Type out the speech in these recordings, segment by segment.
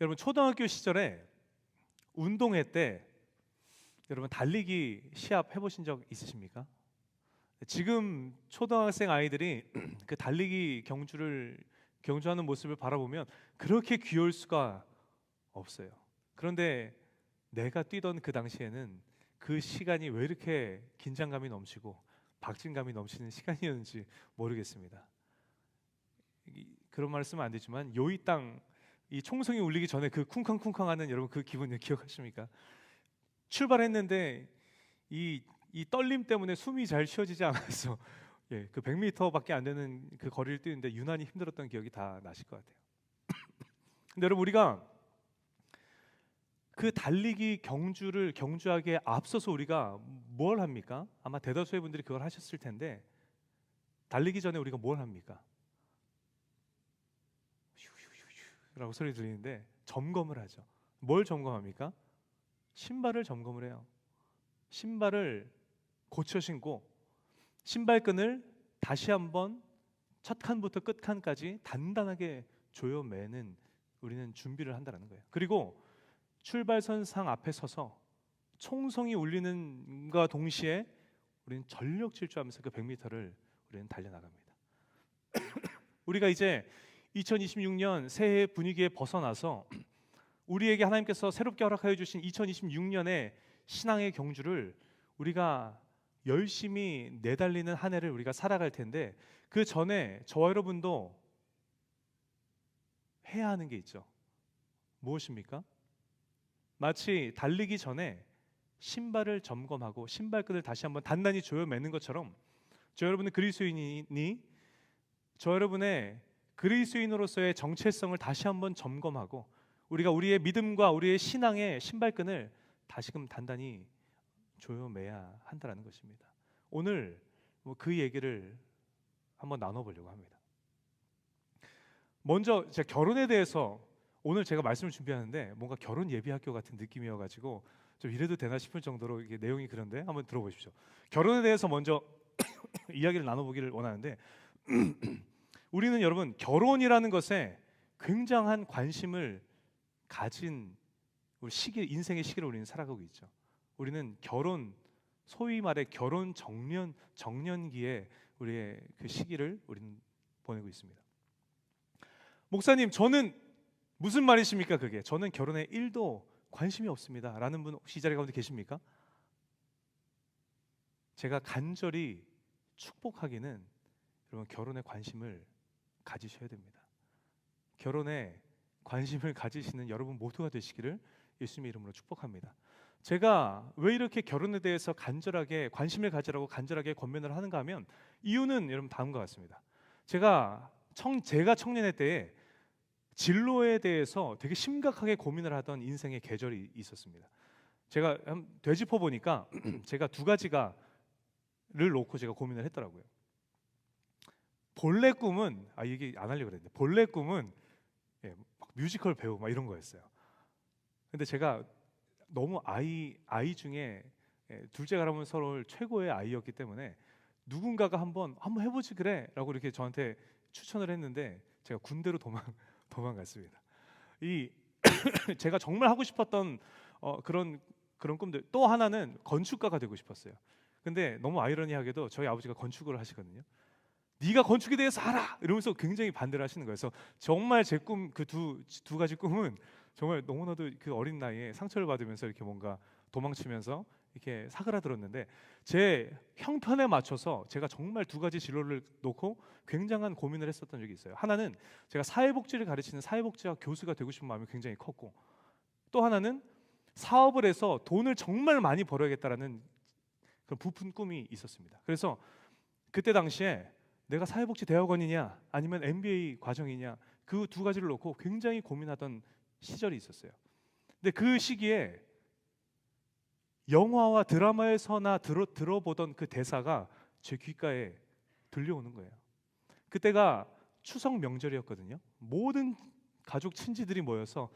여러분 초등학교 시절에 운동회 때 여러분 달리기 시합 해보신 적 있으십니까? 지금 초등학생 아이들이 그 달리기 경주하는 모습을 바라보면 그렇게 귀여울 수가 없어요. 그런데 내가 뛰던 그 당시에는 그 시간이 왜 이렇게 긴장감이 넘치고 박진감이 넘치는 시간이었는지 모르겠습니다. 그런 말 쓰면 안 되지만 요이 땅 이 총성이 울리기 전에 그 쿵쾅쿵쾅하는 여러분 그 기분 기억하십니까? 출발했는데 이 떨림 때문에 숨이 잘 쉬어지지 않아서 예, 그 100m밖에 안 되는 그 거리를 뛰는데 유난히 힘들었던 기억이 다 나실 것 같아요. 근데 여러분 우리가 그 달리기 경주를 경주하기에 앞서서 우리가 뭘 합니까? 아마 대다수의 분들이 그걸 하셨을 텐데 달리기 전에 우리가 뭘 합니까? 라고 소리 들리는데 점검을 하죠. 뭘 점검합니까? 신발을 점검을 해요. 신발을 고쳐 신고 신발끈을 다시 한번 첫 칸부터 끝 칸까지 단단하게 조여매는 우리는 준비를 한다는 거예요. 그리고 출발선상 앞에 서서 총성이 울리는과 동시에 우리는 전력 질주하면서 그 100m를 우리는 달려나갑니다. 우리가 이제 2026년 새해 분위기에 벗어나서 우리에게 하나님께서 새롭게 허락하여 주신 2026년의 신앙의 경주를 우리가 열심히 내달리는 한 해를 우리가 살아갈 텐데 그 전에 저와 여러분도 해야 하는 게 있죠. 무엇입니까? 마치 달리기 전에 신발을 점검하고 신발끈을 다시 한번 단단히 조여매는 것처럼 저 여러분은 그리스도인이니 저 여러분의 그리스도인으로서의 정체성을 다시 한번 점검하고 우리가 우리의 믿음과 우리의 신앙의 신발끈을 다시금 단단히 조여매야 한다는 것입니다. 오늘 그 얘기를 한번 나눠보려고 합니다. 먼저 제가 결혼에 대해서 오늘 제가 말씀을 준비하는데 뭔가 결혼 예비학교 같은 느낌이어가지고 좀 이래도 되나 싶을 정도로 이게 내용이 그런데 한번 들어보십시오. 결혼에 대해서 먼저 이야기를 나눠보기를 원하는데 우리는 여러분 결혼이라는 것에 굉장한 관심을 가진 우리 인생의 시기를 우리는 살아가고 있죠. 우리는 소위 말해 결혼 정년기에 우리의 그 시기를 우리는 보내고 있습니다. 목사님, 저는 무슨 말이십니까 그게? 저는 결혼에 1도 관심이 없습니다 라는 분 혹시 이 자리 가운데 계십니까? 제가 간절히 축복하기는 여러분 결혼에 관심을 가지셔야 됩니다. 결혼에 관심을 가지시는 여러분 모두가 되시기를 예수님의 이름으로 축복합니다. 제가 왜 이렇게 결혼에 대해서 간절하게 관심을 가지라고 간절하게 권면을 하는가 하면 이유는 여러분 다음과 같습니다. 제가 청년의 때에 진로에 대해서 되게 심각하게 고민을 하던 인생의 계절이 있었습니다. 제가 되짚어 보니까 제가 두 가지를 놓고 제가 고민을 했더라고요. 본래 꿈은 얘기 안 하려고 그랬는데 본래 꿈은 막 뮤지컬 배우 막 이런 거였어요. 근데 제가 너무 아이 중에 둘째 가라면 서로 최고의 아이였기 때문에 누군가가 한번 해보지 그래라고 이렇게 저한테 추천을 했는데 제가 군대로 도망갔습니다. 이 제가 정말 하고 싶었던 그런 꿈들 또 하나는 건축가가 되고 싶었어요. 근데 너무 아이러니하게도 저희 아버지가 건축을 하시거든요. 네가 건축에 대해서 알아! 이러면서 굉장히 반대를 하시는 거예요. 그래서 정말 제 꿈 그 두 가지 꿈은 정말 너무나도 그 어린 나이에 상처를 받으면서 이렇게 뭔가 도망치면서 이렇게 사그라들었는데 제 형편에 맞춰서 제가 정말 두 가지 진로를 놓고 굉장한 고민을 했었던 적이 있어요. 하나는 제가 사회복지를 가르치는 사회복지학 교수가 되고 싶은 마음이 굉장히 컸고 또 하나는 사업을 해서 돈을 정말 많이 벌어야겠다라는 그런 부푼 꿈이 있었습니다. 그래서 그때 당시에 내가 사회복지 대학원이냐 아니면 MBA 과정이냐 그 두 가지를 놓고 굉장히 고민하던 시절이 있었어요. 근데 그 시기에 영화와 드라마에서나 들어보던 그 대사가 제 귓가에 들려오는 거예요. 그때가 추석 명절이었거든요. 모든 가족 친지들이 모여서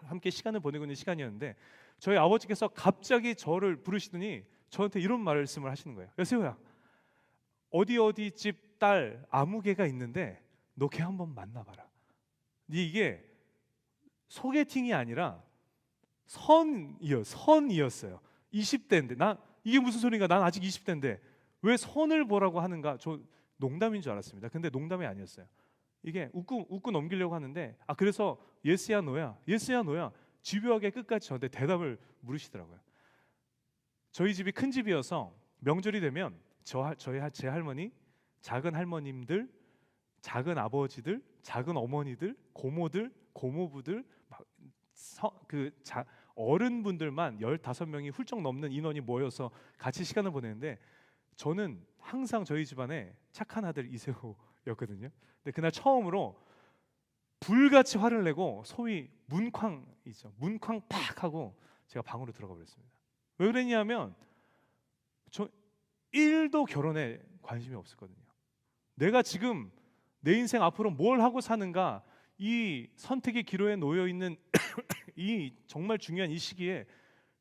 함께 시간을 보내고 있는 시간이었는데 저희 아버지께서 갑자기 저를 부르시더니 저한테 이런 말씀을 하시는 거예요. 야 세호야, 어디 집 딸 아무개가 있는데 너 걔 한번 만나봐라. 이게 소개팅이 아니라 선이었어요. 20대인데 이게 무슨 소리인가? 난 아직 20대인데 왜 선을 보라고 하는가? 저 농담인 줄 알았습니다. 근데 농담이 아니었어요. 이게 웃고 넘기려고 하는데 그래서 예스야 노야 집요하게 끝까지 저한테 대답을 물으시더라고요. 저희 집이 큰 집이어서 명절이 되면 제 할머니, 작은 할머님들, 작은 아버지들, 작은 어머니들, 고모들, 고모부들, 어른분들만 15명이 훌쩍 넘는 인원이 모여서 같이 시간을 보내는데 저는 항상 저희 집안에 착한 아들 이세호였거든요. 근데 그날 처음으로 불같이 화를 내고 소위 문쾅이죠. 문쾅 팍 하고 제가 방으로 들어가 버렸습니다. 왜 그랬냐면 저 1도 결혼에 관심이 없었거든요. 내가 지금 내 인생 앞으로 뭘 하고 사는가, 이 선택의 기로에 놓여 있는 이 정말 중요한 이 시기에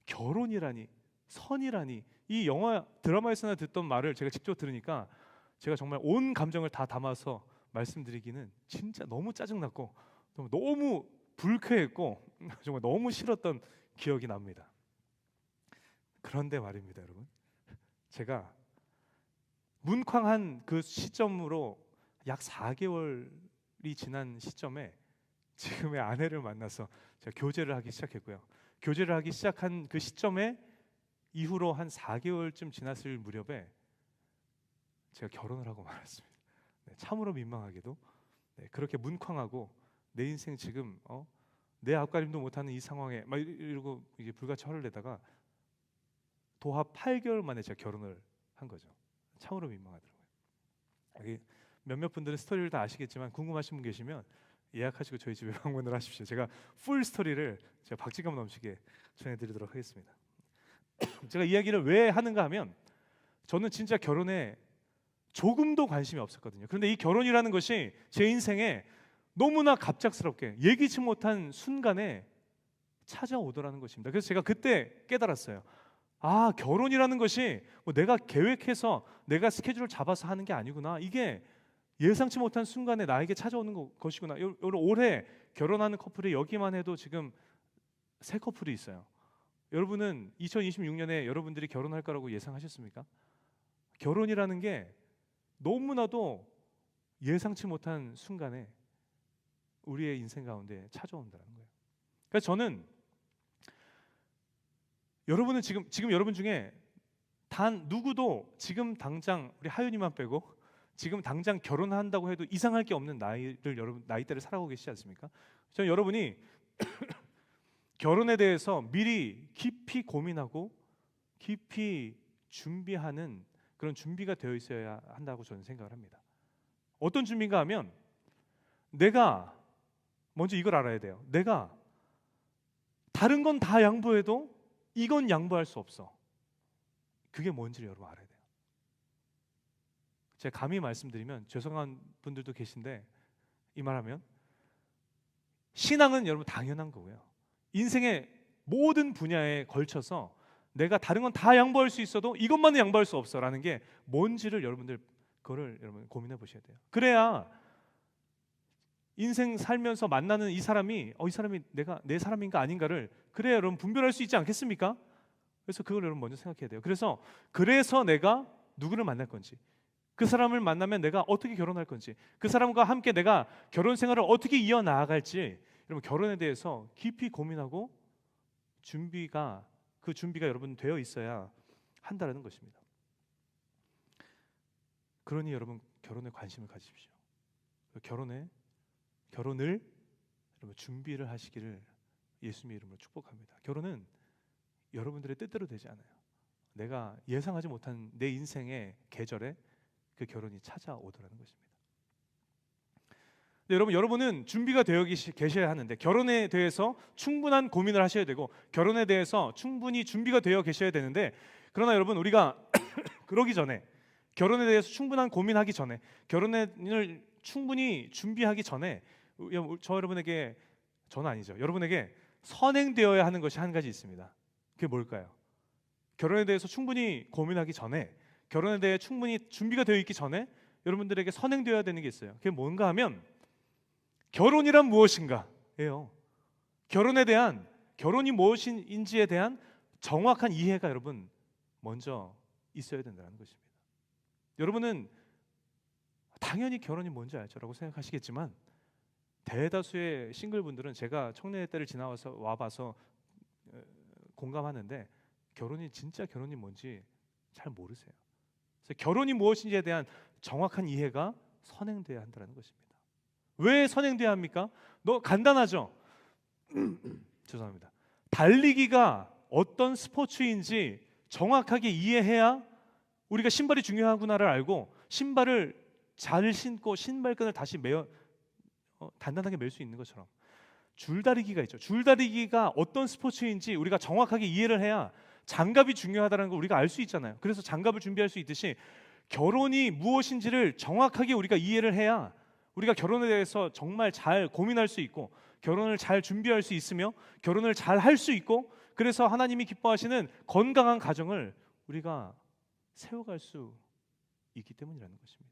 결혼이라니, 선이라니, 이 영화 드라마에서나 듣던 말을 제가 직접 들으니까 제가 정말 온 감정을 다 담아서 말씀드리기는 진짜 너무 짜증났고 너무 불쾌했고 정말 너무 싫었던 기억이 납니다. 그런데 말입니다, 여러분. 제가 문쾅한 그 시점으로 약 4개월이 지난 시점에 지금의 아내를 만나서 제가 교제를 하기 시작했고요. 교제를 하기 시작한 그 시점에 이후로 한 4개월쯤 지났을 무렵에 제가 결혼을 하고 말았습니다. 참으로 민망하게도 그렇게 문쾅하고 내 인생 지금 내 앞가림도 못하는 이 상황에 막 이러고 이게 불같이 화를 내다가 도합 8개월 만에 제가 결혼을 한 거죠. 참으로 민망하더라고요. 몇몇 분들은 스토리를 다 아시겠지만 궁금하신 분 계시면 예약하시고 저희 집에 방문을 하십시오. 제가 풀 스토리를 제가 박진감 넘치게 전해드리도록 하겠습니다. 제가 이야기를 왜 하는가 하면 저는 진짜 결혼에 조금도 관심이 없었거든요. 그런데 이 결혼이라는 것이 제 인생에 너무나 갑작스럽게 예기치 못한 순간에 찾아오더라는 것입니다. 그래서 제가 그때 깨달았어요. 결혼이라는 것이 뭐 내가 계획해서 내가 스케줄을 잡아서 하는 게 아니구나. 이게 예상치 못한 순간에 나에게 찾아오는 것이구나. 올해 결혼하는 커플이 여기만 해도 지금 3커플이 있어요. 여러분은 2026년에 여러분들이 결혼할 거라고 예상하셨습니까? 결혼이라는 게 너무나도 예상치 못한 순간에 우리의 인생 가운데 찾아온다는 거예요. 그래서 저는 여러분은 지금 여러분 중에 단 누구도 지금 당장 우리 하윤이만 빼고 지금 당장 결혼한다고 해도 이상할 게 없는 여러분 나이대를 살아가고 계시지 않습니까? 저는 여러분이 결혼에 대해서 미리 깊이 고민하고 깊이 준비하는 그런 준비가 되어 있어야 한다고 저는 생각을 합니다. 어떤 준비인가 하면 내가 먼저 이걸 알아야 돼요. 내가 다른 건 다 양보해도 이건 양보할 수 없어. 그게 뭔지를 여러분 알아야 돼요. 제가 감히 말씀드리면 죄송한 분들도 계신데 이 말하면 신앙은 여러분 당연한 거고요. 인생의 모든 분야에 걸쳐서 내가 다른 건 다 양보할 수 있어도 이것만은 양보할 수 없어라는 게 뭔지를 여러분 고민해 보셔야 돼요. 그래야 인생 살면서 만나는 이 사람이 내 사람인가 아닌가를 그래야 여러분 분별할 수 있지 않겠습니까? 그래서 그걸 여러분 먼저 생각해야 돼요. 그래서 내가 누구를 만날 건지, 그 사람을 만나면 내가 어떻게 결혼할 건지, 그 사람과 함께 내가 결혼 생활을 어떻게 이어나갈지 여러분 결혼에 대해서 깊이 고민하고 준비가 여러분 되어 있어야 한다는 것입니다. 그러니 여러분 결혼에 관심을 가지십시오. 결혼을 여러분 준비를 하시기를 예수님의 이름으로 축복합니다. 결혼은 여러분들의 뜻대로 되지 않아요. 내가 예상하지 못한 내 인생의 계절에 그 결혼이 찾아오더라는 것입니다. 근데 여러분은 준비가 되어 계셔야 하는데 결혼에 대해서 충분한 고민을 하셔야 되고 결혼에 대해서 충분히 준비가 되어 계셔야 되는데 그러나 여러분 우리가 그러기 전에 결혼에 대해서 충분한 고민하기 전에 결혼을 충분히 준비하기 전에 여러분에게 선행되어야 하는 것이 한 가지 있습니다. 그게 뭘까요? 결혼에 대해서 충분히 고민하기 전에 결혼에 대해 충분히 준비가 되어 있기 전에 여러분들에게 선행되어야 되는 게 있어요. 그게 뭔가 하면 결혼이란 무엇인가예요. 결혼이 무엇인지에 대한 정확한 이해가 여러분 먼저 있어야 된다는 것입니다. 여러분은 당연히 결혼이 뭔지 알죠라고 생각하시겠지만 대다수의 싱글분들은 제가 청년의 때를 지나와서 와봐서 공감하는데 결혼이 진짜 결혼이 뭔지 잘 모르세요. 그래서 결혼이 무엇인지에 대한 정확한 이해가 선행돼야 한다는 것입니다. 왜 선행돼야 합니까? 간단하죠. 죄송합니다. 달리기가 어떤 스포츠인지 정확하게 이해해야 우리가 신발이 중요하구나를 알고 신발을 잘 신고 신발끈을 다시 단단하게 맬 수 있는 것처럼 줄다리기가 있죠. 줄다리기가 어떤 스포츠인지 우리가 정확하게 이해를 해야 장갑이 중요하다는 걸 우리가 알 수 있잖아요. 그래서 장갑을 준비할 수 있듯이 결혼이 무엇인지를 정확하게 우리가 이해를 해야 우리가 결혼에 대해서 정말 잘 고민할 수 있고 결혼을 잘 준비할 수 있으며 결혼을 잘 할 수 있고 그래서 하나님이 기뻐하시는 건강한 가정을 우리가 세워갈 수 있기 때문이라는 것입니다.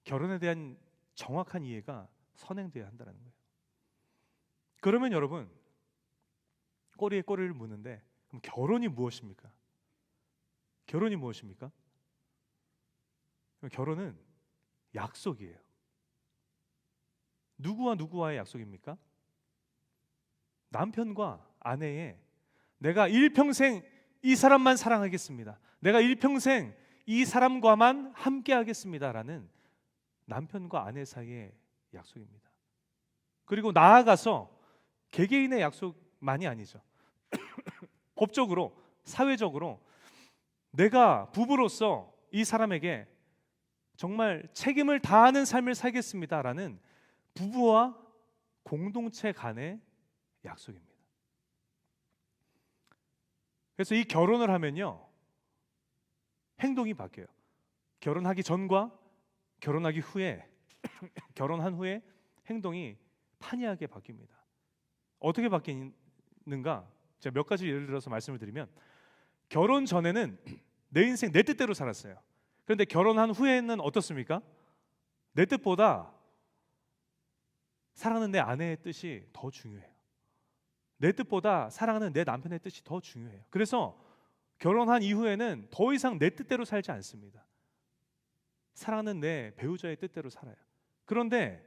결혼에 대한 정확한 이해가 선행돼야 한다는 거예요. 그러면 여러분 꼬리에 꼬리를 무는데 그럼 결혼이 무엇입니까? 결혼이 무엇입니까? 결혼은 약속이에요. 누구와 누구와의 약속입니까? 남편과 아내의 내가 일평생 이 사람만 사랑하겠습니다. 내가 일평생 이 사람과만 함께 하겠습니다라는 남편과 아내 사이의 약속입니다. 그리고 나아가서 개개인의 약속만이 아니죠. 법적으로, 사회적으로 내가 부부로서 이 사람에게 정말 책임을 다하는 삶을 살겠습니다라는 부부와 공동체 간의 약속입니다. 그래서 이 결혼을 하면요 행동이 바뀌어요. 결혼하기 전과 결혼하기 후에 결혼한 후에 행동이 판이하게 바뀝니다. 어떻게 바뀌는가? 제가 몇 가지 예를 들어서 말씀을 드리면 결혼 전에는 내 인생 내 뜻대로 살았어요. 그런데 결혼한 후에는 어떻습니까? 내 뜻보다 사랑하는 내 아내의 뜻이 더 중요해요. 내 뜻보다 사랑하는 내 남편의 뜻이 더 중요해요. 그래서 결혼한 이후에는 더 이상 내 뜻대로 살지 않습니다. 사랑하는 내 배우자의 뜻대로 살아요. 그런데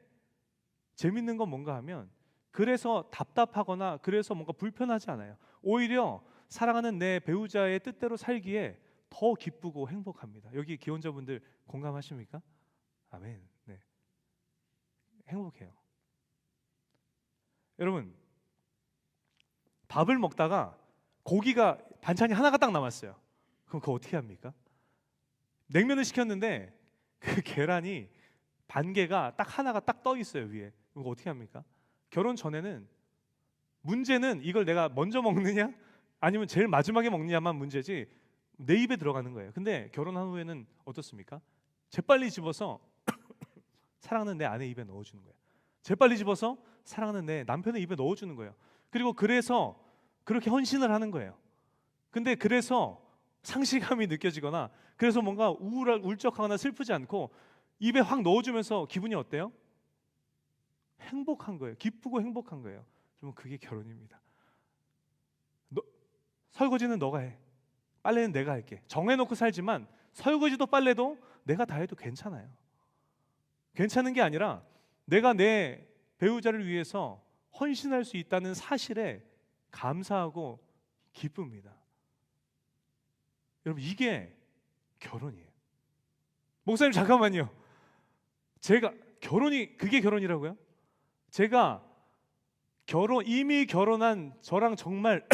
재밌는 건 뭔가 하면 그래서 답답하거나 그래서 뭔가 불편하지 않아요. 오히려 사랑하는 내 배우자의 뜻대로 살기에 더 기쁘고 행복합니다. 여기 기혼자분들 공감하십니까? 아멘. 네. 행복해요. 여러분 밥을 먹다가 고기가 반찬이 하나가 딱 남았어요. 그럼 그거 어떻게 합니까? 냉면을 시켰는데 그 계란이 반개가 딱 하나가 딱 떠 있어요 위에. 그거 어떻게 합니까? 결혼 전에는 문제는 이걸 내가 먼저 먹느냐 아니면 제일 마지막에 먹느냐만 문제지 내 입에 들어가는 거예요. 근데 결혼한 후에는 어떻습니까? 재빨리 집어서 사랑하는 내 아내 입에 넣어주는 거예요. 재빨리 집어서 사랑하는 내 남편의 입에 넣어주는 거예요. 그리고 그래서 그렇게 헌신을 하는 거예요. 근데 그래서 상실감이 느껴지거나 그래서 뭔가 울적하거나 슬프지 않고 입에 확 넣어주면서 기분이 어때요? 행복한 거예요. 기쁘고 행복한 거예요. 좀 그게 결혼입니다. 설거지는 너가 해. 빨래는 내가 할게. 정해놓고 살지만 설거지도 빨래도 내가 다 해도 괜찮아요. 괜찮은 게 아니라 내가 내 배우자를 위해서 헌신할 수 있다는 사실에 감사하고 기쁩니다. 여러분 이게 결혼이에요. 목사님 잠깐만요. 제가 그게 결혼이라고요? 제가 이미 결혼한 저랑 정말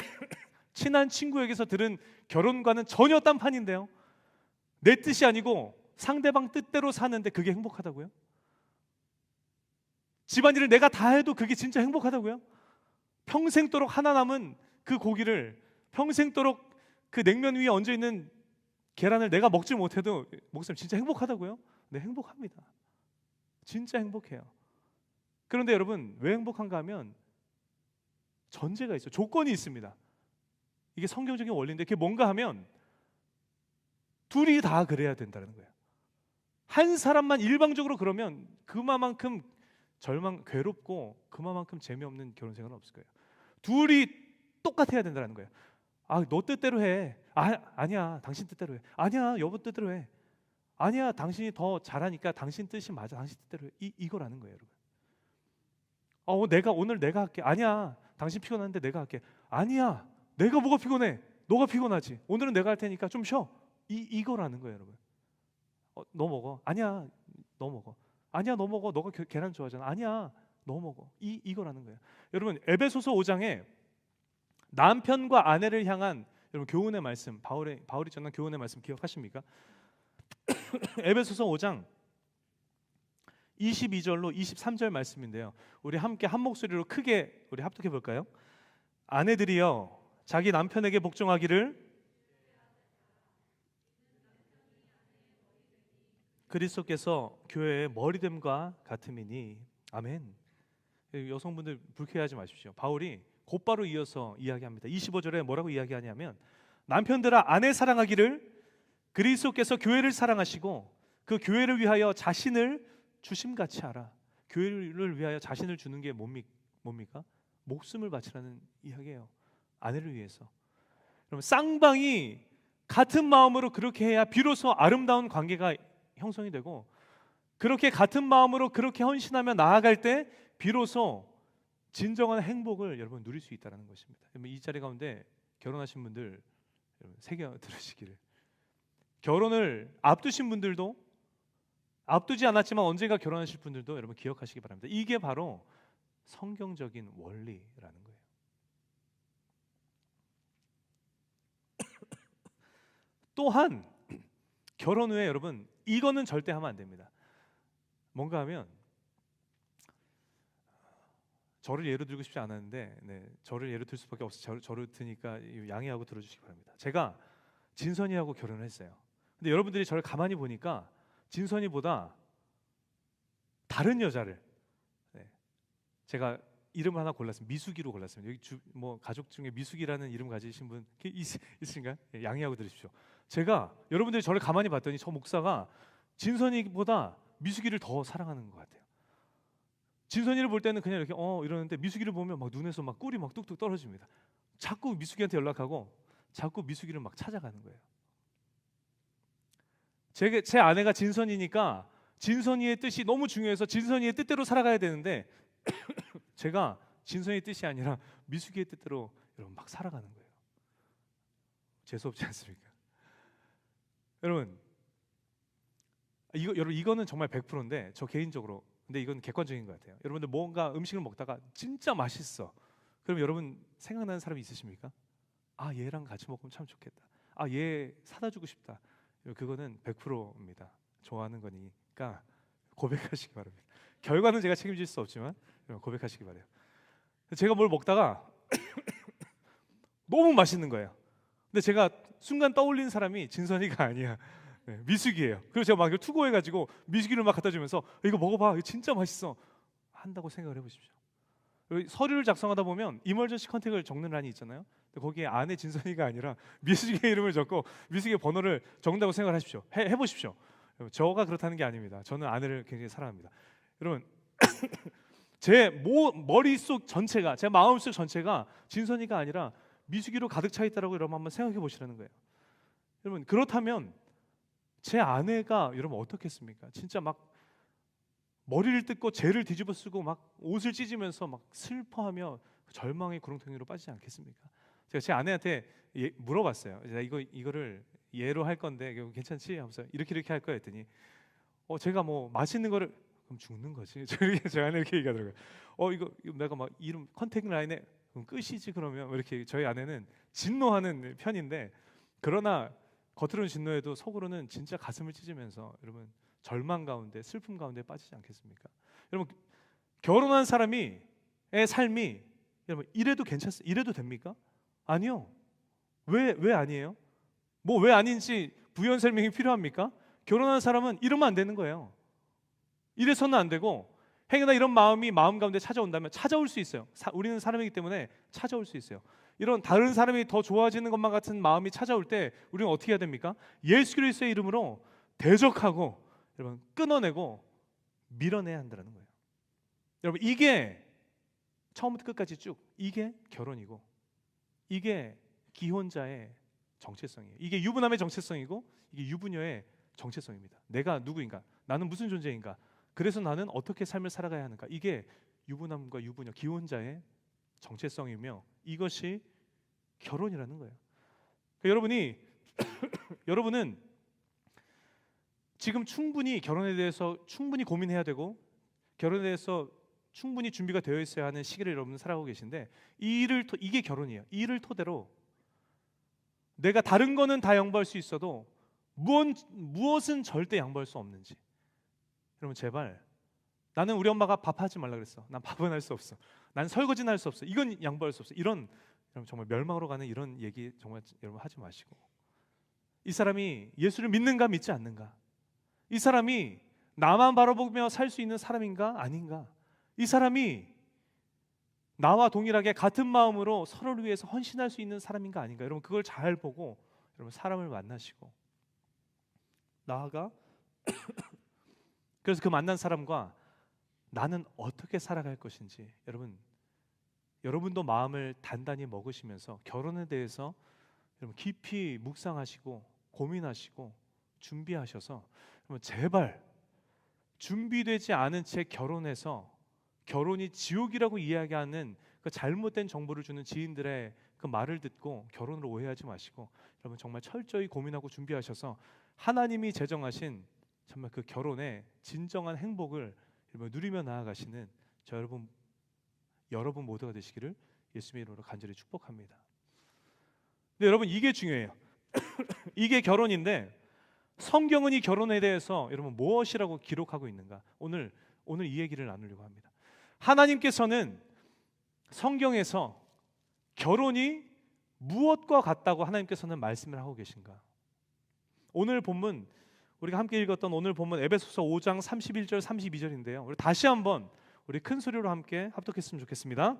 친한 친구에게서 들은 결혼과는 전혀 딴판인데요. 내 뜻이 아니고 상대방 뜻대로 사는데 그게 행복하다고요? 집안일을 내가 다 해도 그게 진짜 행복하다고요? 평생도록 하나 남은 그 고기를 평생도록 그 냉면 위에 얹어있는 계란을 내가 먹지 못해도 목사님 진짜 행복하다고요? 네, 행복합니다. 진짜 행복해요. 그런데 여러분 왜 행복한가 하면 전제가 있어요. 조건이 있습니다. 이게 성경적인 원리인데 그게 뭔가 하면 둘이 다 그래야 된다는 거예요. 한 사람만 일방적으로 그러면 그만큼 괴롭고 그만큼 재미없는 결혼 생활은 없을 거예요. 둘이 똑같아야 된다는 거예요. 아, 너 뜻대로 해. 아니야, 당신 뜻대로 해. 아니야, 여보 뜻대로 해. 아니야, 당신이 더 잘하니까 당신 뜻이 맞아. 당신 뜻대로 해. 이거라는 거예요, 여러분. 오늘 내가 할게. 아니야, 당신 피곤한데 내가 할게. 아니야, 내가 뭐가 피곤해? 너가 피곤하지. 오늘은 내가 할 테니까 좀 쉬어. 이거라는 거예요, 여러분. 너 먹어. 아니야, 너 먹어. 아니야, 너 먹어. 너가 계란 좋아하잖아. 아니야, 너 먹어. 이거라는 거예요. 여러분, 에베소서 5장에 남편과 아내를 향한 여러분 교훈의 말씀, 바울이 전한 교훈의 말씀 기억하십니까? 에베소서 5장 22절로 23절 말씀인데요. 우리 함께 한 목소리로 크게 우리 합독해 볼까요? 아내들이여 자기 남편에게 복종하기를 그리스도께서 교회의 머리됨과 같음이니. 아멘. 여성분들 불쾌하지 마십시오. 바울이 곧바로 이어서 이야기합니다. 25절에 뭐라고 이야기하냐면 남편들아 아내 사랑하기를 그리스도께서 교회를 사랑하시고 그 교회를 위하여 자신을 주심같이 하라. 교회를 위하여 자신을 주는 게 뭡니까? 목숨을 바치라는 이야기예요. 아내를 위해서. 그럼 쌍방이 같은 마음으로 그렇게 해야 비로소 아름다운 관계가 형성이 되고, 그렇게 같은 마음으로 그렇게 헌신하며 나아갈 때 비로소 진정한 행복을 여러분 누릴 수 있다는 것입니다. 이 자리 가운데 결혼하신 분들 여러분 새겨 들으시기를, 결혼을 앞두신 분들도, 앞두지 않았지만 언젠가 결혼하실 분들도 여러분 기억하시기 바랍니다. 이게 바로 성경적인 원리라는 거예요. 또한 결혼 후에 여러분 이거는 절대 하면 안 됩니다. 뭔가 하면, 저를 예로 들고 싶지 않았는데 저를 예로 들 수밖에 없어서 저를 드니까 양해하고 들어주시기 바랍니다. 제가 진선이하고 결혼을 했어요. 근데 여러분들이 저를 가만히 보니까 진선이보다 다른 여자를, 제가 이름을 하나 골랐습니다. 미숙이로 골랐습니다. 여기 가족 중에 미숙이라는 이름 가지신 분 있으신가요? 양해하고 들으십시오. 제가 여러분들이 저를 가만히 봤더니 저 목사가 진선이보다 미숙이를 더 사랑하는 것 같아요. 진선이를 볼 때는 그냥 이렇게 이러는데 미숙이를 보면 막 눈에서 막 꿀이 막 뚝뚝 떨어집니다. 자꾸 미숙이한테 연락하고 자꾸 미숙이를 막 찾아가는 거예요. 제 아내가 진선이니까 진선이의 뜻이 너무 중요해서 진선이의 뜻대로 살아가야 되는데 제가 진선이의 뜻이 아니라 미숙이의 뜻대로 여러분 막 살아가는 거예요. 재수없지 않습니까? 여러분 이거는 정말 100%인데 저 개인적으로, 근데 이건 객관적인 것 같아요. 여러분들 뭔가 음식을 먹다가 진짜 맛있어. 그럼 여러분 생각나는 사람이 있으십니까? 아, 얘랑 같이 먹으면 참 좋겠다. 아, 얘 사다 주고 싶다. 그거는 100%입니다. 좋아하는 거니까 고백하시기 바랍니다. 결과는 제가 책임질 수 없지만 고백하시기 바래요. 제가 뭘 먹다가 너무 맛있는 거예요. 근데 제가 순간 떠올린 사람이 진선이가 아니야. 미숙이에요. 그래서 제가 막 이걸 투고해가지고 미숙이를 막 갖다 주면서 이거 먹어봐, 이거 진짜 맛있어 한다고 생각을 해보십시오. 서류를 작성하다 보면 이멀전시 컨택을 적는 란이 있잖아요. 거기에 아내 진선이가 아니라 미숙이의 이름을 적고 미숙이의 번호를 적는다고 생각하십시오. 해보십시오. 저가 그렇다는 게 아닙니다. 저는 아내를 굉장히 사랑합니다. 여러분 제 머릿속 전체가, 제 마음속 전체가 진선이가 아니라 미숙이로 가득 차 있다라고 여러분 한번 생각해 보시라는 거예요. 여러분 그렇다면 제 아내가 여러분 어떻겠습니까? 진짜 막 머리를 뜯고 죄를 뒤집어 쓰고 막 옷을 찢으면서 막 슬퍼하며 절망의 구렁텅이로 빠지지 않겠습니까? 제가 제 아내한테 물어봤어요. 이거를 예로 할 건데 괜찮지? 하면서 이렇게 할 거야 했더니 제가 뭐 맛있는 거를, 그럼 죽는 거지. 제 아내 이렇게 얘기하더라고요. 이거 내가 막 이름 컨택 라인에 그럼 끝이지 그러면, 이렇게. 저희 아내는 진노하는 편인데, 그러나 겉으로는 진노해도 속으로는 진짜 가슴을 찢으면서 여러분 절망 가운데 슬픔 가운데 빠지지 않겠습니까? 여러분 결혼한 사람의 삶이 여러분 이래도 이래도 됩니까? 아니요. 왜 아니에요? 뭐 왜 아닌지 부연 설명이 필요합니까? 결혼한 사람은 이러면 안 되는 거예요. 이래서는 안 되고, 행여나 이런 마음이 마음 가운데 찾아온다면 찾아올 수 있어요. 우리는 사람이기 때문에 찾아올 수 있어요. 이런 다른 사람이 더 좋아지는 것만 같은 마음이 찾아올 때 우리는 어떻게 해야 됩니까? 예수 그리스도의 이름으로 대적하고 여러분 끊어내고 밀어내야 한다는 거예요. 여러분 이게 처음부터 끝까지 쭉 이게 결혼이고 이게 기혼자의 정체성이에요. 이게 유부남의 정체성이고 이게 유부녀의 정체성입니다. 내가 누구인가? 나는 무슨 존재인가? 그래서 나는 어떻게 삶을 살아가야 하는가? 이게 유부남과 유부녀, 기혼자의 정체성이며 이것이 결혼이라는 거예요. 그러니까 여러분은 지금 충분히 결혼에 대해서 충분히 고민해야 되고 결혼에 대해서 충분히 준비가 되어 있어야 하는 시기를 여러분 살아가고 계신데 이게 결혼이에요. 이 일을 토대로 내가 다른 거는 다 양보할 수 있어도 무엇은 절대 양보할 수 없는지. 여러분 제발 나는 우리 엄마가 밥하지 말라 그랬어. 난 밥은 할 수 없어. 난 설거지는 할 수 없어. 이건 양보할 수 없어. 이런 여러분 정말 멸망으로 가는 이런 얘기 정말 여러분 하지 마시고 이 사람이 예수를 믿는가 믿지 않는가? 이 사람이 나만 바라보며 살 수 있는 사람인가 아닌가? 이 사람이 나와 동일하게 같은 마음으로 서로를 위해서 헌신할 수 있는 사람인가 아닌가? 여러분 그걸 잘 보고 여러분 사람을 만나시고 나아가 그래서 그 만난 사람과 나는 어떻게 살아갈 것인지 여러분도 마음을 단단히 먹으시면서 결혼에 대해서 여러분 깊이 묵상하시고 고민하시고 준비하셔서 여러분 제발 준비되지 않은 채 결혼해서 결혼이 지옥이라고 이야기하는 그 잘못된 정보를 주는 지인들의 그 말을 듣고 결혼을 오해하지 마시고 여러분 정말 철저히 고민하고 준비하셔서 하나님이 제정하신 정말 그 결혼의 진정한 행복을 여러분 누리며 나아가시는 저 여러분 모두가 되시기를 예수님의 이름으로 간절히 축복합니다. 근데 여러분 이게 중요해요. 이게 결혼인데 성경은 이 결혼에 대해서 여러분 무엇이라고 기록하고 있는가? 오늘 이 얘기를 나누려고 합니다. 하나님께서는 성경에서 결혼이 무엇과 같다고 하나님께서는 말씀을 하고 계신가? 오늘 본문 우리가 함께 읽었던 오늘 본문 에베소서 5장 31절 32절인데요. 우리 다시 한번 우리 큰 소리로 함께 합독했으면 좋겠습니다.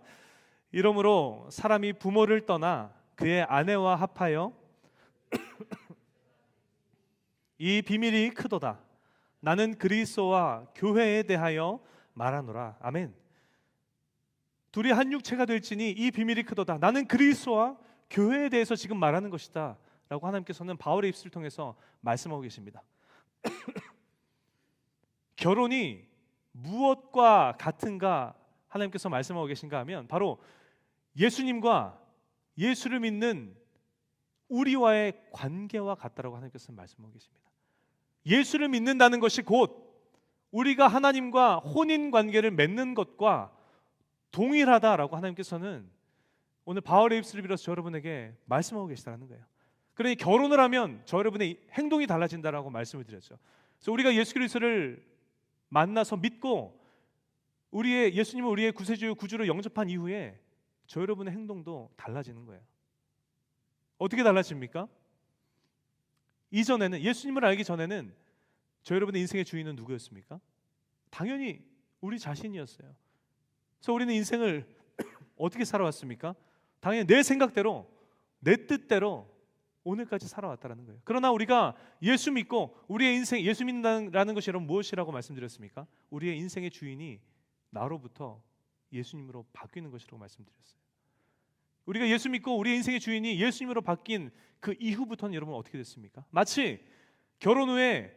이러므로 사람이 부모를 떠나 그의 아내와 합하여 이 비밀이 크도다. 나는 그리스도와 교회에 대하여 말하노라. 아멘. 둘이 한 육체가 될지니 이 비밀이 크도다. 나는 그리스도와 교회에 대해서 지금 말하는 것이다 라고 하나님께서는 바울의 입술을 통해서 말씀하고 계십니다. 결혼이 무엇과 같은가 하나님께서 말씀하고 계신가 하면 바로 예수님과 예수를 믿는 우리와의 관계와 같다라고 하나님께서 말씀하고 계십니다. 예수를 믿는다는 것이 곧 우리가 하나님과 혼인 관계를 맺는 것과 동일하다라고 하나님께서는 오늘 바울의 입술을 빌어서 저 여러분에게 말씀하고 계시다는 거예요. 그러니 결혼을 하면 저 여러분의 행동이 달라진다라고 말씀을 드렸죠. 그래서 우리가 예수 그리스도를 만나서 믿고 예수님을 우리의 구세주 구주로 영접한 이후에 저 여러분의 행동도 달라지는 거예요. 어떻게 달라집니까? 이전에는 예수님을 알기 전에는 저 여러분의 인생의 주인은 누구였습니까? 당연히 우리 자신이었어요. 그래서 우리는 인생을 어떻게 살아왔습니까? 당연히 내 생각대로 내 뜻대로 오늘까지 살아왔다는 거예요. 그러나 우리가 예수 믿고 우리의 인생 예수 믿는다는 것이 여러분 무엇이라고 말씀드렸습니까? 우리의 인생의 주인이 나로부터 예수님으로 바뀌는 것이라고 말씀드렸어요. 우리가 예수 믿고 우리의 인생의 주인이 예수님으로 바뀐 그 이후부터는 여러분 어떻게 됐습니까? 마치 결혼 후에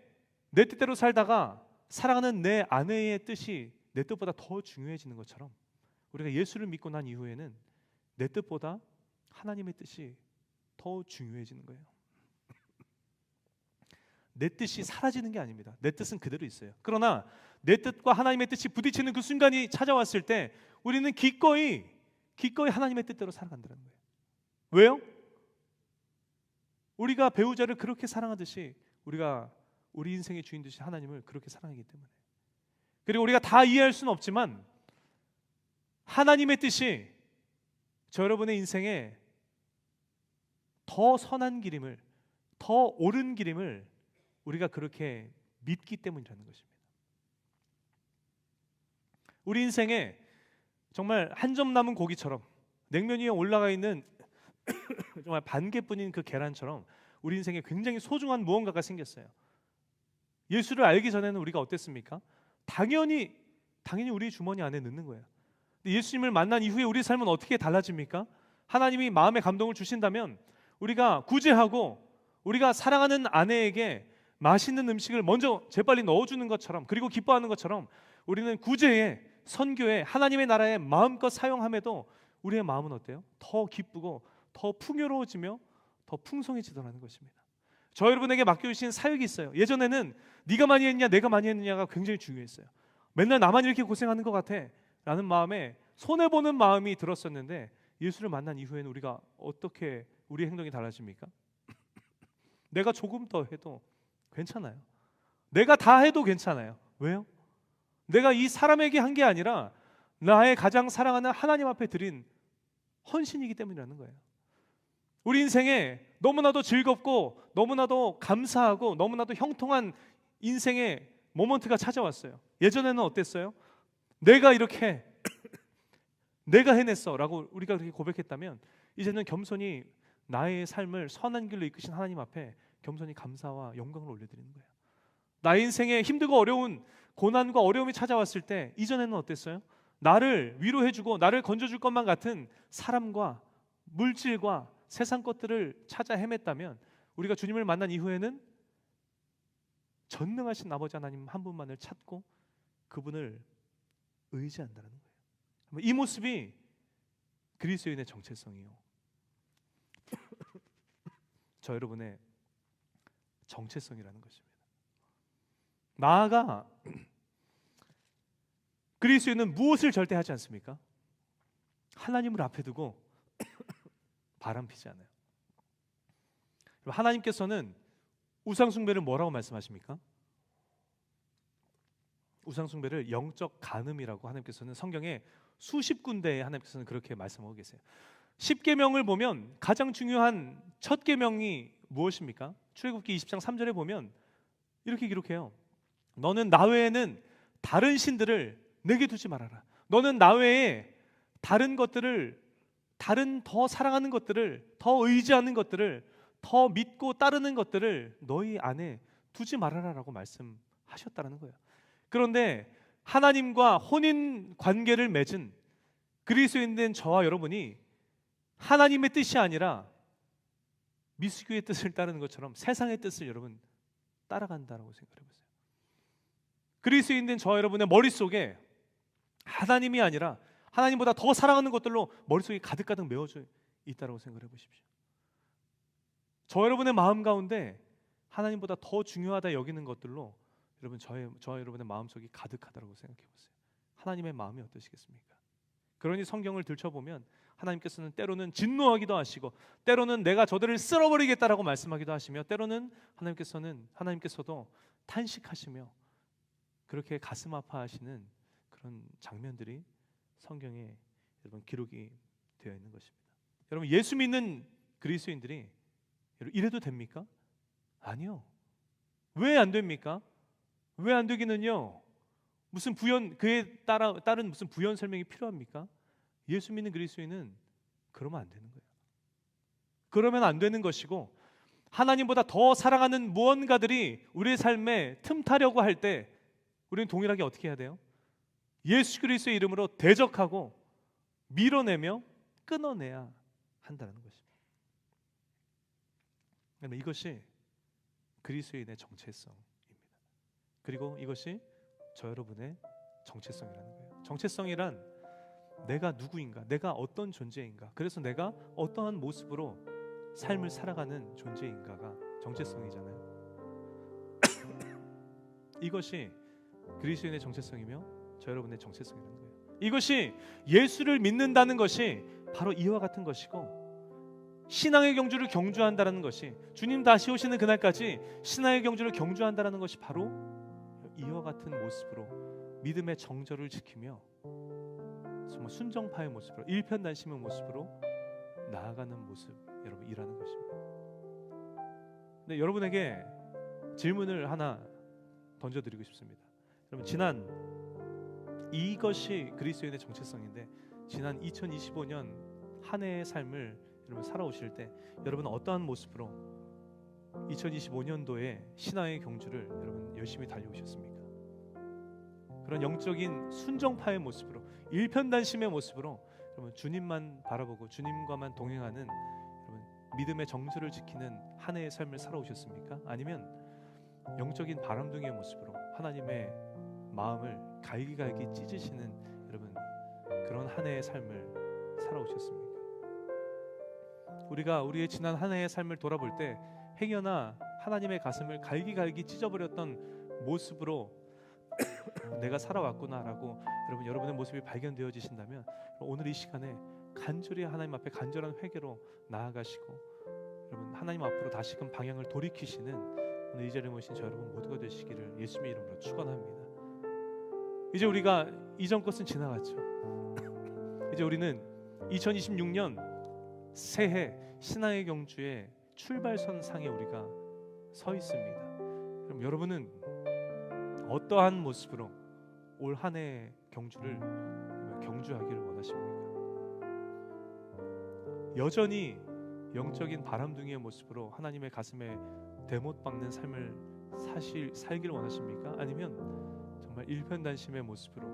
내 뜻대로 살다가 사랑하는 내 아내의 뜻이 내 뜻보다 더 중요해지는 것처럼 우리가 예수를 믿고 난 이후에는 내 뜻보다 하나님의 뜻이 더 중요해지는 거예요. 내 뜻이 사라지는 게 아닙니다. 내 뜻은 그대로 있어요. 그러나 내 뜻과 하나님의 뜻이 부딪히는 그 순간이 찾아왔을 때 우리는 기꺼이 하나님의 뜻대로 살아간다는 거예요. 왜요? 우리가 배우자를 그렇게 사랑하듯이 우리가 우리 인생의 주인 되신 하나님을 그렇게 사랑하기 때문에. 그리고 우리가 다 이해할 수는 없지만 하나님의 뜻이 저 여러분의 인생에 더 선한 길임을, 더 옳은 길임을 우리가 그렇게 믿기 때문이라는 것입니다. 우리 인생에 정말 한 점 남은 고기처럼 냉면 위에 올라가 있는 정말 반 개뿐인 그 계란처럼 우리 인생에 굉장히 소중한 무언가가 생겼어요. 예수를 알기 전에는 우리가 어땠습니까? 당연히 우리 주머니 안에 넣는 거예요. 근데 예수님을 만난 이후에 우리 삶은 어떻게 달라집니까? 하나님이 마음의 감동을 주신다면 우리가 구제하고 우리가 사랑하는 아내에게 맛있는 음식을 먼저 재빨리 넣어주는 것처럼, 그리고 기뻐하는 것처럼 우리는 구제에, 선교에, 하나님의 나라에 마음껏 사용함에도 우리의 마음은 어때요? 더 기쁘고 더 풍요로워지며 더 풍성해지더라는 것입니다. 저 여러분에게 맡겨주신 사역이 있어요. 예전에는 네가 많이 했냐 내가 많이 했느냐가 굉장히 중요했어요. 맨날 나만 이렇게 고생하는 것 같아 라는 마음에 손해보는 마음이 들었었는데, 예수를 만난 이후에는 우리가 어떻게 우리의 행동이 달라집니까? 내가 조금 더 해도 괜찮아요. 내가 다 해도 괜찮아요. 왜요? 내가 이 사람에게 한 게 아니라 나의 가장 사랑하는 하나님 앞에 드린 헌신이기 때문이라는 거예요. 우리 인생에 너무나도 즐겁고 너무나도 감사하고 너무나도 형통한 인생의 모먼트가 찾아왔어요. 예전에는 어땠어요? 내가 이렇게 내가 해냈어 라고 우리가 그렇게 고백했다면, 이제는 겸손히 나의 삶을 선한 길로 이끄신 하나님 앞에 겸손히 감사와 영광을 올려드리는 거예요. 나의 인생에 힘들고 어려운 고난과 어려움이 찾아왔을 때, 이전에는 어땠어요? 나를 위로해주고 나를 건져줄 것만 같은 사람과 물질과 세상 것들을 찾아 헤맸다면, 우리가 주님을 만난 이후에는 전능하신 아버지 하나님 한 분만을 찾고 그분을 의지한다는 거예요. 이 모습이 그리스도인의 정체성이요. 저 여러분의 정체성이라는 것입니다. 나아가 그리스도인은 무엇을 절대 하지 않습니까? 하나님을 앞에 두고 바람피지 않아요. 하나님께서는 우상숭배를 뭐라고 말씀하십니까? 우상숭배를 영적 간음이라고 하나님께서는 성경에 수십 군데에 하나님께서는 그렇게 말씀하고 계세요. 10계명을 보면 가장 중요한 첫 계명이 무엇입니까? 출애굽기 20장 3절에 보면 이렇게 기록해요. 너는 나 외에는 다른 신들을 내게 두지 말아라. 너는 나 외에 다른 것들을, 다른 더 사랑하는 것들을, 더 의지하는 것들을, 더 믿고 따르는 것들을 너희 안에 두지 말아라 라고 말씀하셨다는 거예요. 그런데 하나님과 혼인 관계를 맺은 그리스도인된 저와 여러분이 하나님의 뜻이 아니라 미스교의 뜻을 따르는 것처럼 세상의 뜻을 여러분 따라간다고 생각해 보세요. 그리스도인된 저와 여러분의 머릿속에 하나님이 아니라 하나님보다 더 사랑하는 것들로 머릿속에 가득가득 메워져 있다고 생각해 보십시오. 저 여러분의 마음 가운데 하나님보다 더 중요하다 여기는 것들로 여러분 저와 여러분의 마음속이 가득하다고 생각해 보세요. 하나님의 마음이 어떠시겠습니까? 그러니 성경을 들춰보면 하나님께서는 때로는 진노하기도 하시고, 때로는 내가 저들을 쓸어버리겠다라고 말씀하기도 하시며, 때로는 하나님께서도 탄식하시며 그렇게 가슴 아파하시는 그런 장면들이 성경에 여러분 기록이 되어 있는 것입니다. 여러분, 예수 믿는 그리스도인들이 이래도 됩니까? 아니요. 왜 안 됩니까? 왜 안 되기는요? 무슨 그에 따른 무슨 부연 설명이 필요합니까? 예수 믿는 그리스도인은 그러면 안 되는 거예요. 그러면 안 되는 것이고, 하나님보다 더 사랑하는 무언가들이 우리의 삶에 틈타려고 할 때 우리는 동일하게 어떻게 해야 돼요? 예수 그리스도의 이름으로 대적하고 밀어내며 끊어내야 한다는 것입니다. 이것이 그리스도인의 정체성입니다. 그리고 이것이 저 여러분의 정체성이라는 거예요. 정체성이란 내가 누구인가, 내가 어떤 존재인가, 그래서 내가 어떠한 모습으로 삶을 살아가는 존재인가가 정체성이잖아요. 이것이 그리스도인의 정체성이며 저 여러분의 정체성이라는 거예요. 이것이 예수를 믿는다는 것이 바로 이와 같은 것이고, 신앙의 경주를 경주한다는 것이, 주님 다시 오시는 그날까지 신앙의 경주를 경주한다는 것이 바로 이와 같은 모습으로 믿음의 정절을 지키며 정말 순정파의 모습으로, 일편단심의 모습으로 나아가는 모습, 여러분 일하는 것입니다. 근데 여러분에게 질문을 하나 던져드리고 싶습니다. 여러분, 이것이 그리스도인의 정체성인데, 지난 2025년 한 해의 삶을 여러분 살아오실 때 여러분은 어떠한 모습으로 2025년도에 신앙의 경주를 여러분 열심히 달려오셨습니까? 그런 영적인 순종파의 모습으로, 일편단심의 모습으로 여러분 주님만 바라보고 주님과만 동행하는 여러분 믿음의 정수를 지키는 한 해의 삶을 살아오셨습니까? 아니면 영적인 바람둥이의 모습으로 하나님의 마음을 갈기갈기 찢으시는 여러분 그런 한 해의 삶을 살아오셨습니까? 우리가 우리의 지난 한 해의 삶을 돌아볼 때 행여나 하나님의 가슴을 갈기갈기 찢어버렸던 모습으로 내가 살아왔구나라고 여러분의 모습이 발견되어지신다면 오늘 이 시간에 간절히 하나님 앞에 간절한 회개로 나아가시고 여러분 하나님 앞으로 다시금 방향을 돌이키시는 오늘 이 자리에 모신 저 여러분 모두가 되시기를 예수님의 이름으로 축원합니다. 이제 우리가 이전 것은 지나갔죠. 이제 우리는 2026년 새해 신앙의 경주의 출발선상에 우리가 서 있습니다. 그럼 여러분은 어떠한 모습으로 올 한 해 경주를 경주하기를 원하십니까? 여전히 영적인 바람둥이의 모습으로 하나님의 가슴에 대못 박는 삶을 살기를 원하십니까? 아니면 정말 일편단심의 모습으로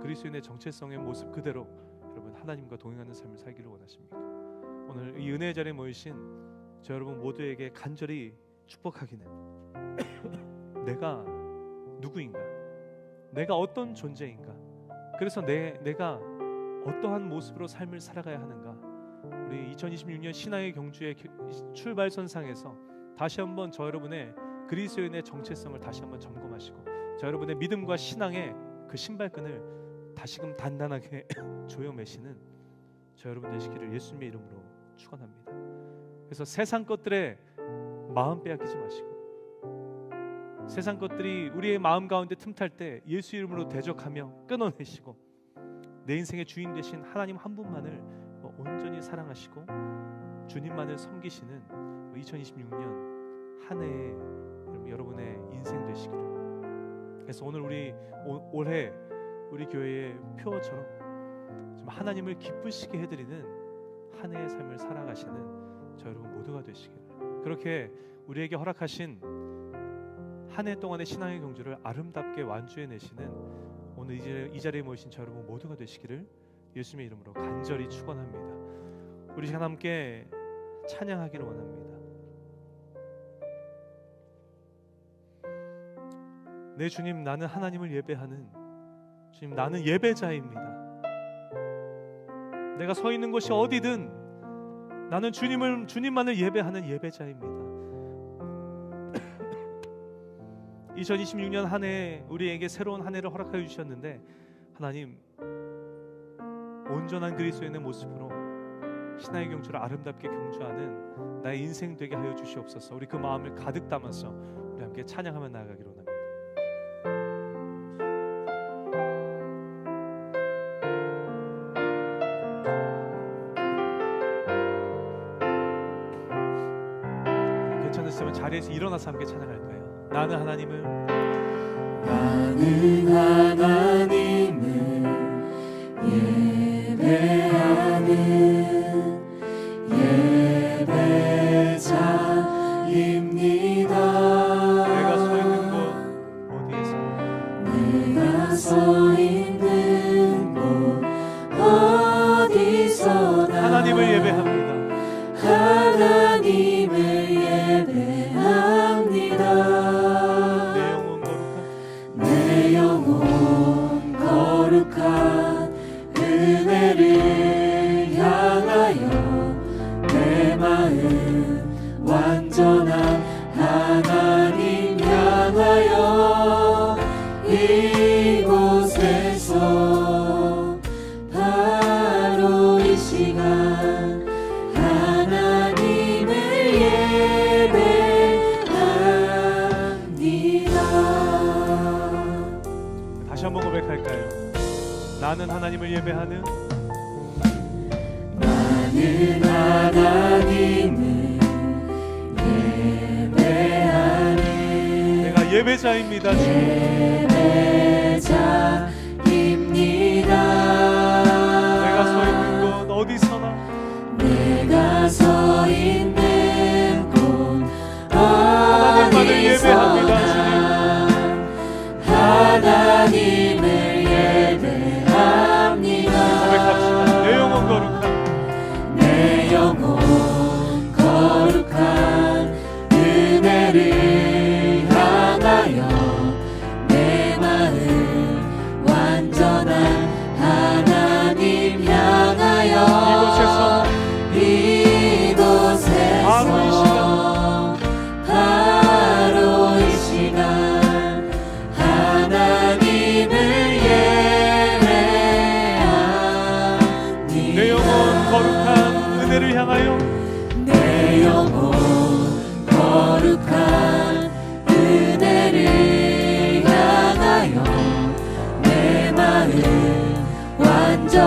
그리스도인의 정체성의 모습 그대로 여러분 하나님과 동행하는 삶을 살기를 원하십니까? 오늘 이 은혜의 자리에 모이신 저 여러분 모두에게 간절히 축복하기는 내가 누구인가? 내가 어떤 존재인가? 그래서 내가 어떠한 모습으로 삶을 살아가야 하는가? 우리 2026년 신앙의 경주의 출발선상에서 다시 한번 저 여러분의 그리스도인의 정체성을 다시 한번 점검하시고 저 여러분의 믿음과 신앙의 그 신발끈을 다시금 단단하게 조여매시는 저 여러분 되시기를 예수님의 이름으로 축원합니다. 그래서 세상 것들에 마음 빼앗기지 마시고 세상 것들이 우리의 마음 가운데 틈탈 때 예수 이름으로 대적하며 끊어내시고 내 인생의 주인 되신 하나님 한 분만을 온전히 사랑하시고 주님만을 섬기시는 2026년 한 해의 여러분의 인생 되시기를. 그래서 오늘 올해 우리 교회의 표어처럼 좀 하나님을 기쁘시게 해드리는 한 해의 삶을 살아가시는 저 여러분 모두가 되시기를. 그렇게 우리에게 허락하신 한 해 동안의 신앙의 경주를 아름답게 완주해내시는 오늘 이 자리에 모이신 저 여러분 모두가 되시기를 예수님의 이름으로 간절히 축원합니다. 우리 시간 함께 찬양하기를 원합니다. 내 주님, 나는 하나님을 예배하는 주님, 나는 예배자입니다. 내가 서 있는 곳이 어디든 나는 주님만을 예배하는 예배자입니다. 2026년 한 해 우리에게 새로운 한 해를 허락하여 주셨는데 하나님 온전한 그리스도인의 모습으로 신앙의 경주를 아름답게 경주하는 나의 인생 되게 하여 주시옵소서. 우리 그 마음을 가득 담아서 우리 함께 찬양하며 나아가기로 합니다. 괜찮으시면 자리에서 일어나서 함께 찬양할 거예요. 나는 하나님을 예배하는 예배자입니다. 내가 서 있는 곳 어디에서 내가 서 있는 곳 어디서나 하나님을 예배합니다. 하나님을 예배합니다. 내 영혼 거룩한 은혜를 향하여 내 마음 완전한 하나님 향하여 이곳에서 바로 이 시간 하나님을 예배합니다. 다시 한번 고백할까요? 나는 하나님을 예배하는 하나님을 예배하는 내가 예배자입니다. 예배자입니다. 내가 서 있는 곳 어디서나 내가 서 있는 곳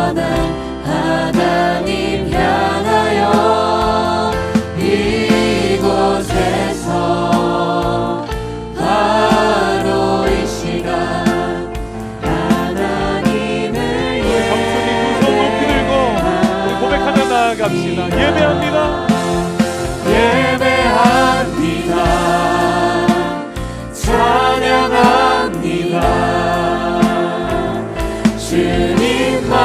영원한 하나님 향하여 이곳에서 바로 이 시간 하나님을 정순이 두 손 높이 들고 우리 고백하며 나아갑시다. 예배합니다. 예배합니다. 찬양합니다. 주님만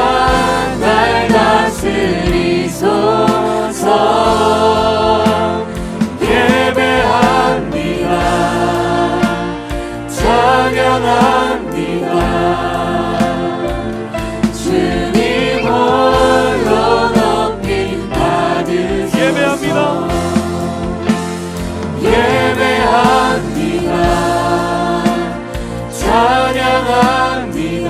날 다스리소서. 예배합니다. 찬양합니다. 주님 홀로 높임 받으소서. 예배합니다. 예배합니다. 찬양합니다.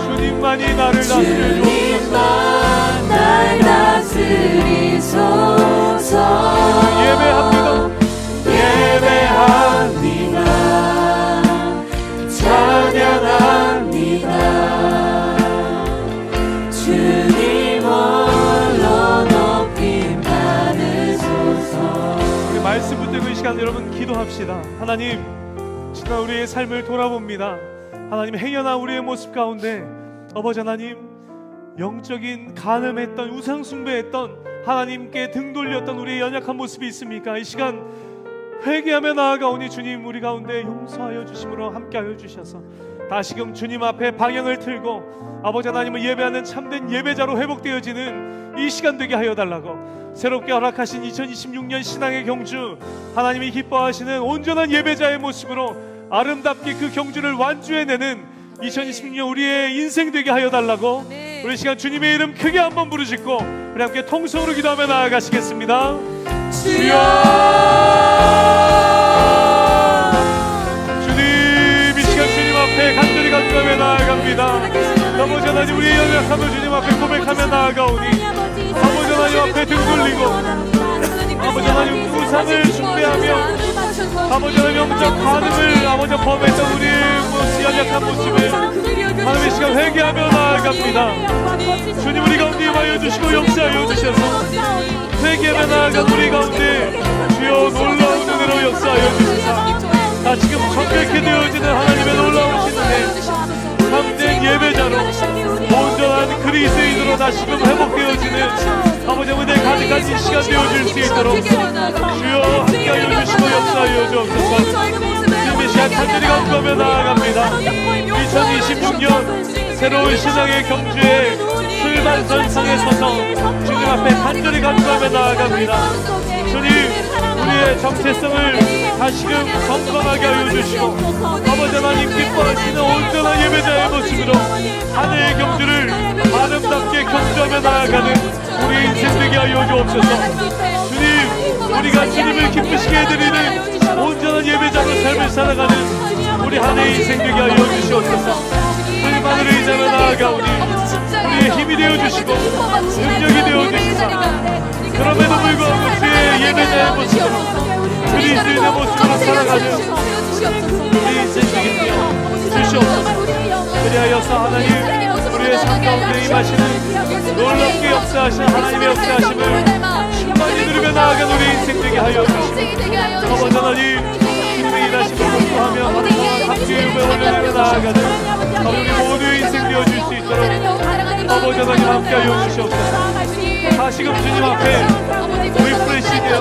주님만이 나를 주님만 다스려주옵소서. 날 다스리소서. 예배합니다. 예배합니다. 찬양합니다. 주님 홀로 높임 받으소서. 우리 말씀 붙들고 이 시간 여러분 기도합시다. 하나님, 지난 우리의 삶을 돌아봅니다. 하나님, 행여나 우리의 모습 가운데 아버지 하나님, 영적인 간음했던, 우상 숭배했던, 하나님께 등 돌렸던 우리의 연약한 모습이 있습니까? 이 시간 회개하며 나아가오니 주님, 우리 가운데 용서하여 주심으로 함께하여 주셔서 다시금 주님 앞에 방향을 틀고 아버지 하나님을 예배하는 참된 예배자로 회복되어지는 이 시간 되게 하여 달라고, 새롭게 허락하신 2026년 신앙의 경주, 하나님이 기뻐하시는 온전한 예배자의 모습으로 아름답게 그 경주를 완주해내는 2026년 우리의 인생 되게 하여 달라고, 우리 시간 주님의 이름 크게 한번 부르짖고 우리 함께 통성으로 기도하며 나아가시겠습니다. 주여. 주님, 이 시간 주님 앞에 간절히 간구하며 나아갑니다. 아버지 하나님, 우리의 연약함을 주님 앞에 고백하며 나아가오니 아버지 하나님 앞에 등 돌리고 아버지 하나님 우상을 숭배하며 아버지 하나님 영적 간음을 아버지 범했던 우리의 연약한 모습을 하나님의 시간 회개하며 나아갑니다. 주님, 우리 가운데 임하여 주시고 역사하여 주셔서 회개하며 나아간 우리 가운데 주여 놀라운 은혜로 역사하여 주시사 다시금 정결케 되어지는 하나님의 놀라우신 은혜, 참된 예배자로 온전한 그리스도인으로 다시금 회복되어지는 아버지 은혜 가득한 시간 되어질 수 있도록 주여 함께하여 주시고 역사하여 주옵소서. 지금 이 시간 간절히 간구하며 나아갑니다. 2026년 새로운 신앙의 경주에 출발선상에 서서 주님 앞에 간절히 간구하며 나아갑니다. 주님, 우리의 정체성을 다시금 건강하게 하여 주시고 아버지 하나님 기뻐하시는 온전한 예배자의 모습으로 한 해의 경주를 아름답게 경주하며 나아가는 우리 인생 되게 하여 주옵소서. 주님, 우리가 주님을 기쁘시게 해드리는 온전한 예배자로 삶을 살아가는 우리 한 해의 인생 되게 하여 주시옵소서. 주님만을 의지하며 나아가오니 우리의 힘이 되어주시고 능력이 되어주시사 그럼에도 불구하고 주의 예배자의 모습으로 그리스도인의 모습으로 살아가는 우리 인생 되게 주시옵소서. 그리하여서 하나님, 우리의 삶 가운데 임하시는 놀랍게 역사하시는 하나님의 역사하심을 충만히 누리며 나아간 우리 인생 되게 하여 주시고 아버지 하나님, 주님의 일하심을 목도하며 항상 함께 예배 올려드리며 나아가는 우리 모두의 인생 되어줄 수 있도록 아버지 하나님 함께하여 주시옵소서. 다시금 주님 앞에 리프레시되어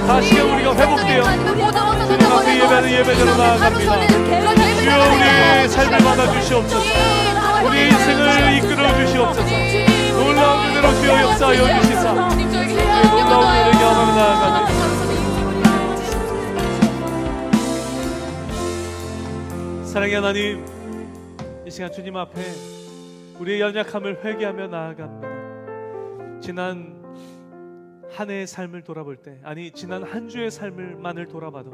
다시금 우리가 회복되어 주님 앞에 예배하는 예배자로 나아갑니다. 주여, 우리의 삶을 받아주시옵소서. 우리의 인생을 이끌어 주시옵소서. 놀라운 은혜로 주여 역사하여 주시사 놀라운 은혜를 경험하며 나아가는 사랑의 하나님, 이 시간 주님 앞에 우리의 연약함을 회개하며 나아갑니다. 지난 한 해의 삶을 돌아볼 때, 아니 지난 한 주의 삶을만을 돌아봐도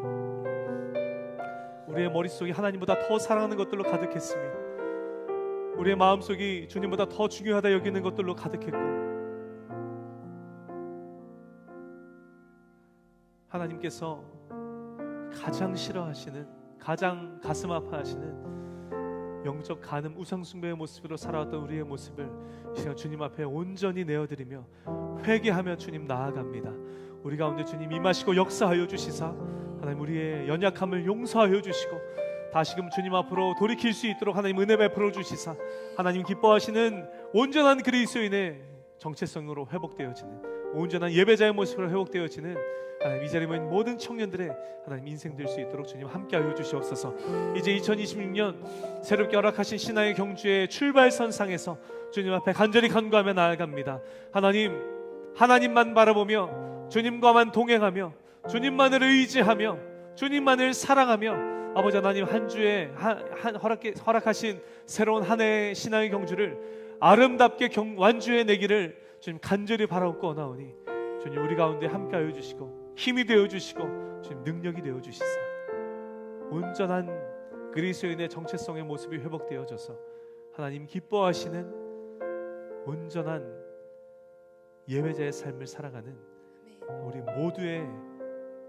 우리의 머릿속이 하나님보다 더 사랑하는 것들로 가득했으며 우리의 마음속이 주님보다 더 중요하다 여기는 것들로 가득했고 하나님께서 가장 싫어하시는, 가장 가슴 아파하시는 영적 간음 우상 숭배의 모습으로 살아왔던 우리의 모습을 이 시간 주님 앞에 온전히 내어드리며 회개하며 주님 나아갑니다. 우리 가운데 주님 임하시고 역사하여 주시사 하나님 우리의 연약함을 용서하여 주시고 다시금 주님 앞으로 돌이킬 수 있도록 하나님 은혜 베풀어 주시사 하나님 기뻐하시는 온전한 그리스도인의 정체성으로 회복되어지는 온전한 예배자의 모습으로 회복되어지는 하나님 이 자리에 모인 모든 청년들의 하나님 인생 될 수 있도록 주님 함께하여 주시옵소서. 이제 2026년 새롭게 허락하신 신앙의 경주의 출발선상에서 주님 앞에 간절히 간구하며 나아갑니다. 하나님만 바라보며 주님과만 동행하며 주님만을 의지하며 주님만을 사랑하며 아버지 하나님 한 주에 허락하신 새로운 한 해의 신앙의 경주를 아름답게 완주해 내기를 주님 간절히 바라옵고나오니 주님 우리 가운데 함께하여 주시고 힘이 되어 주시고 주님 능력이 되어 주시사 온전한 그리스도인의 정체성의 모습이 회복되어져서 하나님 기뻐하시는 온전한 예배자의 삶을 살아가는 우리 모두의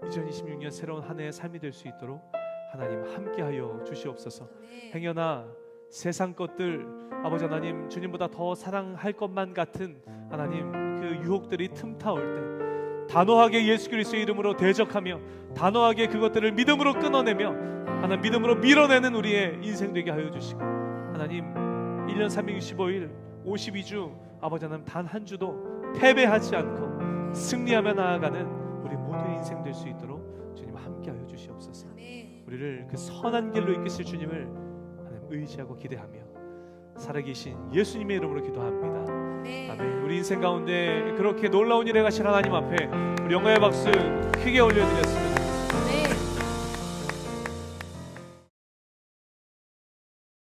2026년 새로운 한 해의 삶이 될 수 있도록 하나님 함께하여 주시옵소서. 행여나 세상 것들 아버지 하나님 주님보다 더 사랑할 것만 같은 하나님 그 유혹들이 틈타올 때 단호하게 예수 그리스도의 이름으로 대적하며 단호하게 그것들을 믿음으로 끊어내며 하나님 믿음으로 밀어내는 우리의 인생 되게 하여 주시고 하나님 1년 365일 52주 아버지 하나님 단 한 주도 패배하지 않고 승리하며 나아가는 우리 모두의 인생 될 수 있도록 주님 함께하여 주시옵소서. 우리를 그 선한 길로 이끄실 주님을 하나님 의지하고 기대하며 살아계신 예수님의 이름으로 기도합니다. 아멘. 우리 인생 가운데 그렇게 놀라운 일에 가신 하나님 앞에 우리 영광의 박수 크게 올려드렸습니다.